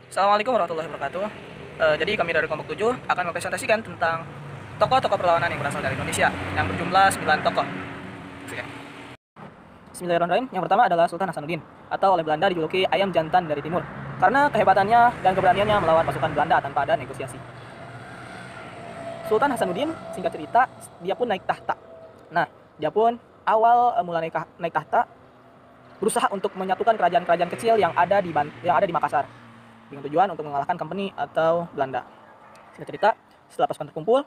Assalamualaikum warahmatullahi wabarakatuh. Jadi kami dari kelompok 7 akan mempresentasikan tentang tokoh-tokoh perlawanan yang berasal dari Indonesia yang berjumlah 9 tokoh. Bismillahirrahmanirrahim. Yang pertama adalah Sultan Hasanuddin atau oleh Belanda dijuluki ayam jantan dari timur karena kehebatannya dan keberaniannya melawan pasukan Belanda tanpa ada negosiasi. Sultan Hasanuddin, singkat cerita, dia pun naik tahta. Nah, dia pun awal mula naik tahta berusaha untuk menyatukan kerajaan-kerajaan kecil yang ada di Makassar dengan tujuan untuk mengalahkan company atau Belanda. Singkat cerita, setelah pasukan terkumpul,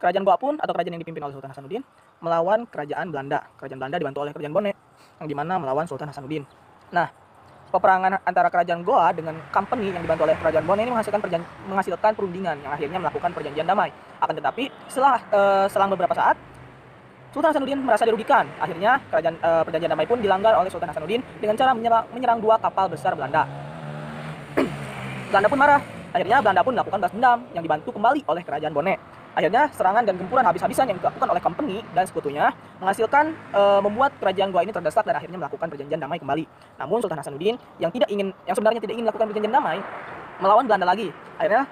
kerajaan Goa pun atau kerajaan yang dipimpin oleh Sultan Hasanuddin melawan kerajaan Belanda. Kerajaan Belanda dibantu oleh kerajaan Bone yang dimana melawan Sultan Hasanuddin. Nah, peperangan antara kerajaan Goa dengan company yang dibantu oleh kerajaan Bone ini menghasilkan perundingan yang akhirnya melakukan perjanjian damai. Akan tetapi setelah selang beberapa saat Sultan Hasanuddin merasa dirugikan. Akhirnya perjanjian damai pun dilanggar oleh Sultan Hasanuddin dengan cara menyerang 2 kapal besar Belanda. Belanda pun marah. Akhirnya Belanda pun melakukan balas dendam yang dibantu kembali oleh kerajaan Bone. Akhirnya serangan dan gempuran habis-habisan yang dilakukan oleh company dan sekutunya menghasilkan membuat kerajaan Goa ini terdesak dan akhirnya melakukan perjanjian damai kembali. Namun Sultan Hasanuddin yang sebenarnya tidak ingin melakukan perjanjian damai melawan Belanda lagi. Akhirnya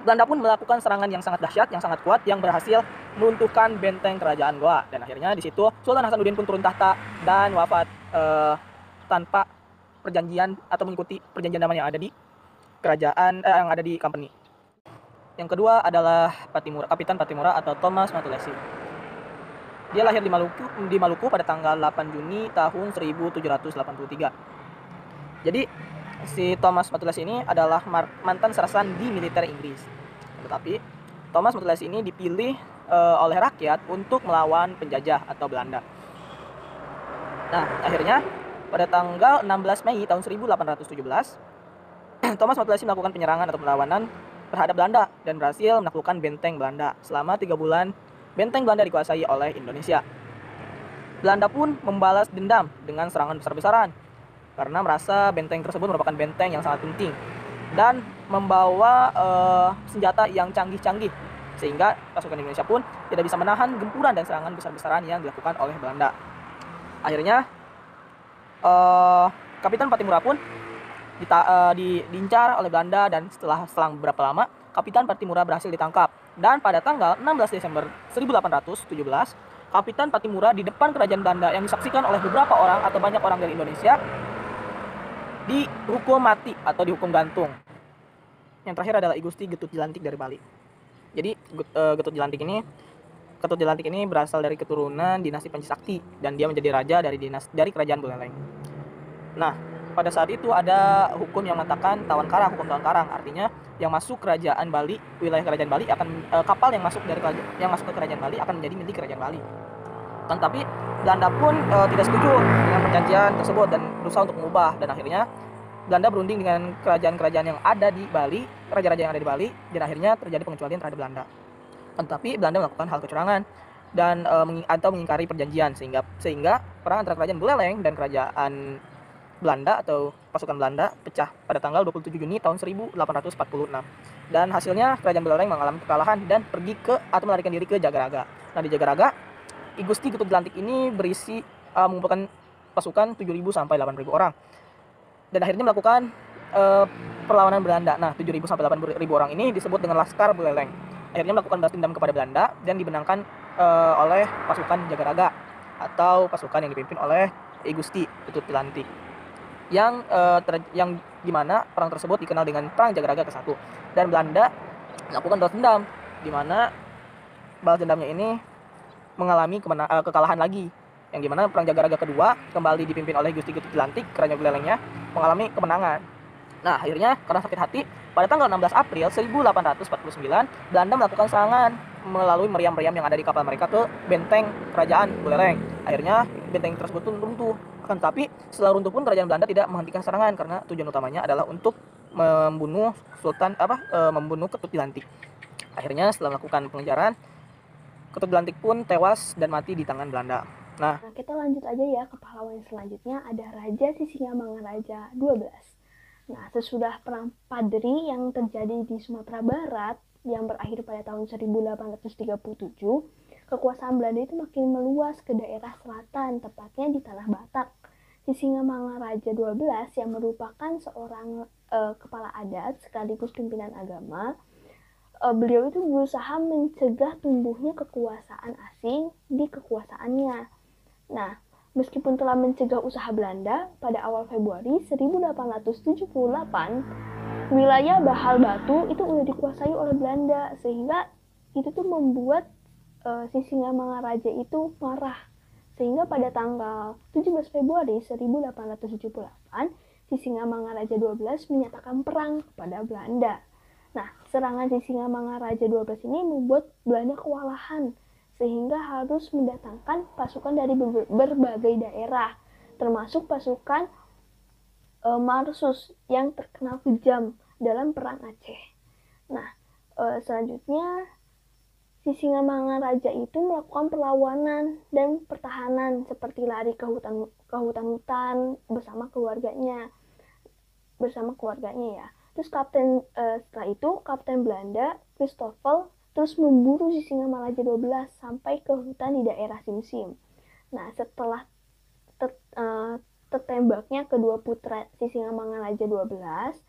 Belanda pun melakukan serangan yang sangat dahsyat, yang sangat kuat, yang berhasil meruntuhkan benteng kerajaan Goa. Dan akhirnya di situ Sultan Hasanuddin pun turun tahta dan wafat tanpa perjanjian atau mengikuti perjanjian damai yang ada di kerajaan yang ada di company. Yang kedua adalah Kapitan Patimura atau Thomas Matulesi. Dia lahir di Maluku pada tanggal 8 Juni tahun 1783. Jadi si Thomas Matulesi ini adalah mantan serasan di militer Inggris. Tetapi Thomas Matulesi ini dipilih oleh rakyat untuk melawan penjajah atau Belanda. Nah, akhirnya pada tanggal 16 Mei tahun 1817, Thomas Matulesi melakukan penyerangan atau perlawanan terhadap Belanda dan berhasil menaklukkan benteng Belanda. Selama 3 bulan, benteng Belanda dikuasai oleh Indonesia. Belanda pun membalas dendam dengan serangan besar-besaran karena merasa benteng tersebut merupakan benteng yang sangat penting dan membawa senjata yang canggih-canggih, sehingga pasukan Indonesia pun tidak bisa menahan gempuran dan serangan besar-besaran yang dilakukan oleh Belanda. Akhirnya Kapitan Patimura pun diincar oleh Belanda dan selang beberapa lama Kapitan Patimura berhasil ditangkap. Dan pada tanggal 16 Desember 1817, Kapitan Patimura di depan kerajaan Belanda yang disaksikan oleh beberapa orang atau banyak orang dari Indonesia dihukum mati atau dihukum gantung. Yang terakhir adalah I Gusti Getut Jelantik dari Bali. Jadi Getut Jelantik ini berasal dari keturunan dinasti Panji Sakti dan dia menjadi raja dari kerajaan Buleleng. Nah, pada saat itu ada hukum yang mengatakan hukum tawan karang, artinya yang masuk kerajaan Bali, wilayah kerajaan Bali akan kapal yang masuk ke kerajaan Bali akan menjadi milik kerajaan Bali. Tetapi Belanda pun tidak setuju dengan perjanjian tersebut dan berusaha untuk mengubah, dan akhirnya Belanda berunding dengan kerajaan-kerajaan yang ada di Bali, raja-raja yang ada di Bali, dan akhirnya terjadi pengecualian terhadap Belanda. Tetapi Belanda melakukan hal kecurangan dan atau mengingkari perjanjian sehingga perang antara kerajaan Buleleng dan kerajaan Belanda atau pasukan Belanda pecah pada tanggal 27 Juni tahun 1846. Dan hasilnya kerajaan Buleleng mengalami kekalahan dan melarikan diri ke Jagaraga. Nah, di Jagaraga, I Gusti Getut Jelantik ini mengumpulkan pasukan 7.000 sampai 8.000 orang. Dan akhirnya melakukan perlawanan Belanda. Nah, 7.000 sampai 8.000 orang ini disebut dengan Laskar Buleleng. Akhirnya melakukan balas dendam kepada Belanda dan dimenangkan oleh pasukan Jagaraga atau pasukan yang dipimpin oleh I Gusti Getut Jelantik. Yang dimana perang tersebut dikenal dengan Perang Jagaraga ke-1, dan Belanda melakukan balas dendam, dimana balas dendamnya ini mengalami kekalahan lagi, yang dimana Perang Jagaraga kedua kembali dipimpin oleh Gusti Getut Jelantik, kerajaan Bulelengnya mengalami kemenangan. Nah, akhirnya karena sakit hati, pada tanggal 16 April 1849 Belanda melakukan serangan melalui meriam-meriam yang ada di kapal mereka ke benteng kerajaan Buleleng. Akhirnya benteng tersebut pun runtuh. Akan tetapi setelah runtuh pun kerajaan Belanda tidak menghentikan serangan karena tujuan utamanya adalah untuk membunuh Getut Jelantik. Akhirnya setelah melakukan pengejaran, Getut Jelantik pun tewas dan mati di tangan Belanda. Nah, kita lanjut aja ya ke pahlawan selanjutnya, ada Raja Sisingamangaraja 12. Nah, sesudah perang Padri yang terjadi di Sumatera Barat yang berakhir pada tahun 1837, kekuasaan Belanda itu makin meluas ke daerah selatan, tepatnya di Tanah Batak. Sisingamangaraja 12 yang merupakan seorang kepala adat sekaligus pimpinan agama, beliau itu berusaha mencegah tumbuhnya kekuasaan asing di kekuasaannya. Nah, meskipun telah mencegah usaha Belanda, pada awal Februari 1878, wilayah Bahal Batu itu udah dikuasai oleh Belanda, sehingga itu tuh membuat Sisingamangaraja itu marah. Sehingga pada tanggal 17 Februari 1878, Sisingamangaraja 12 menyatakan perang kepada Belanda. Nah, serangan Sisingamangaraja 12 ini membuat Belanda kewalahan, sehingga harus mendatangkan pasukan dari berbagai daerah, termasuk pasukan Marsus yang terkenal kejam dalam Perang Aceh. Nah, selanjutnya Sisingamangaraja itu melakukan perlawanan dan pertahanan seperti lari ke hutan bersama keluarganya ya. Terus setelah itu Kapten Belanda Christoffel terus memburu Sisingamangaraja 12 sampai ke hutan di daerah Simsim. Nah, setelah tertembaknya kedua putra Sisingamangaraja 12,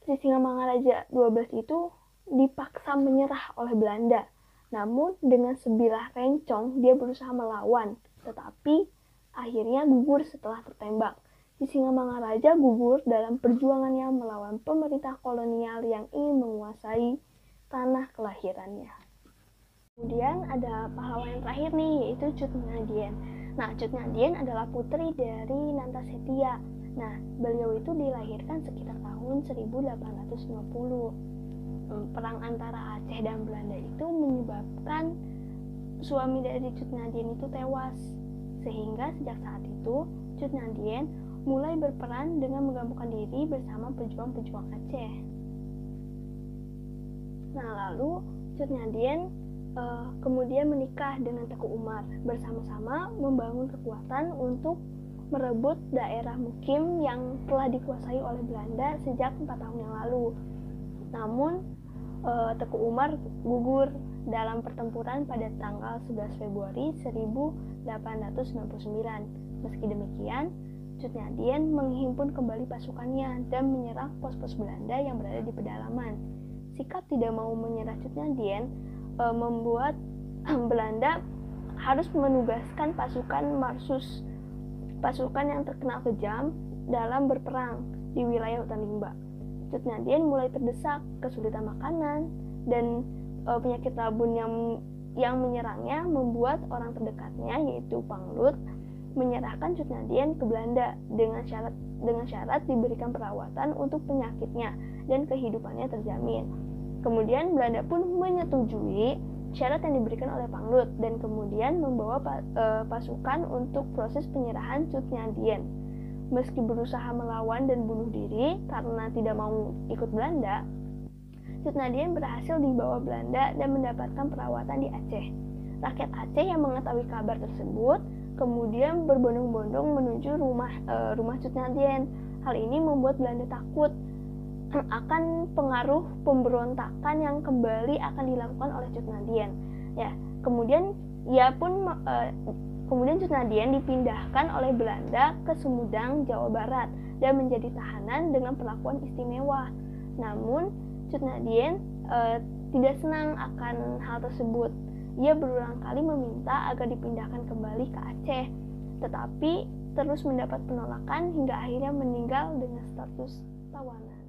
Sisingamangaraja 12 itu dipaksa menyerah oleh Belanda. Namun dengan sebilah rencong dia berusaha melawan, tetapi akhirnya gugur setelah tertembak. Sisingamangaraja gugur dalam perjuangannya melawan pemerintah kolonial yang ingin menguasai tanah kelahirannya. Kemudian ada pahlawan yang terakhir nih, yaitu Cut Ngadien. Nah, Cut Ngadien adalah putri dari Nantasetia. Nah, beliau itu dilahirkan sekitar tahun 1850. Perang antara Aceh dan Belanda itu menyebabkan suami dari Cut Ngadien itu tewas. Sehingga sejak saat itu, Cut Ngadien mulai berperan dengan menggabungkan diri bersama pejuang-pejuang Aceh. Nah, lalu Cut Ngadien kemudian menikah dengan Teku Umar, bersama-sama membangun kekuatan untuk merebut daerah Mukim yang telah dikuasai oleh Belanda sejak 4 tahun yang lalu. Namun, Teku Umar gugur dalam pertempuran pada tanggal 11 Februari 1899. Meski demikian, Cut Ngadien menghimpun kembali pasukannya dan menyerang pos-pos Belanda yang berada di pedalaman. Sikap tidak mau menyerah Cut Ngadien membuat Belanda harus menugaskan pasukan Marsus, pasukan yang terkenal kejam dalam berperang di wilayah hutan rimba. Cut Ngadien mulai terdesak, kesulitan makanan, dan penyakit rabun yang menyerangnya membuat orang terdekatnya, yaitu Panglut, menyerahkan Cut Ngadien ke Belanda dengan syarat diberikan perawatan untuk penyakitnya dan kehidupannya terjamin. Kemudian Belanda pun menyetujui syarat yang diberikan oleh Panglut dan kemudian membawa pasukan untuk proses penyerahan Cut Ngadien. Meski berusaha melawan dan bunuh diri karena tidak mau ikut Belanda, Cut Ngadien berhasil dibawa Belanda dan mendapatkan perawatan di Aceh. Rakyat Aceh yang mengetahui kabar tersebut kemudian berbondong-bondong menuju rumah Cut Ngadien. Hal ini membuat Belanda takut akan pengaruh pemberontakan yang kembali akan dilakukan oleh Cut Ngadien. Ya, kemudian Cut Ngadien dipindahkan oleh Belanda ke Sumedang, Jawa Barat dan menjadi tahanan dengan perlakuan istimewa. Namun, Cut Ngadien tidak senang akan hal tersebut. Ia berulang kali meminta agar dipindahkan kembali ke Aceh, tetapi terus mendapat penolakan hingga akhirnya meninggal dengan status tawanan.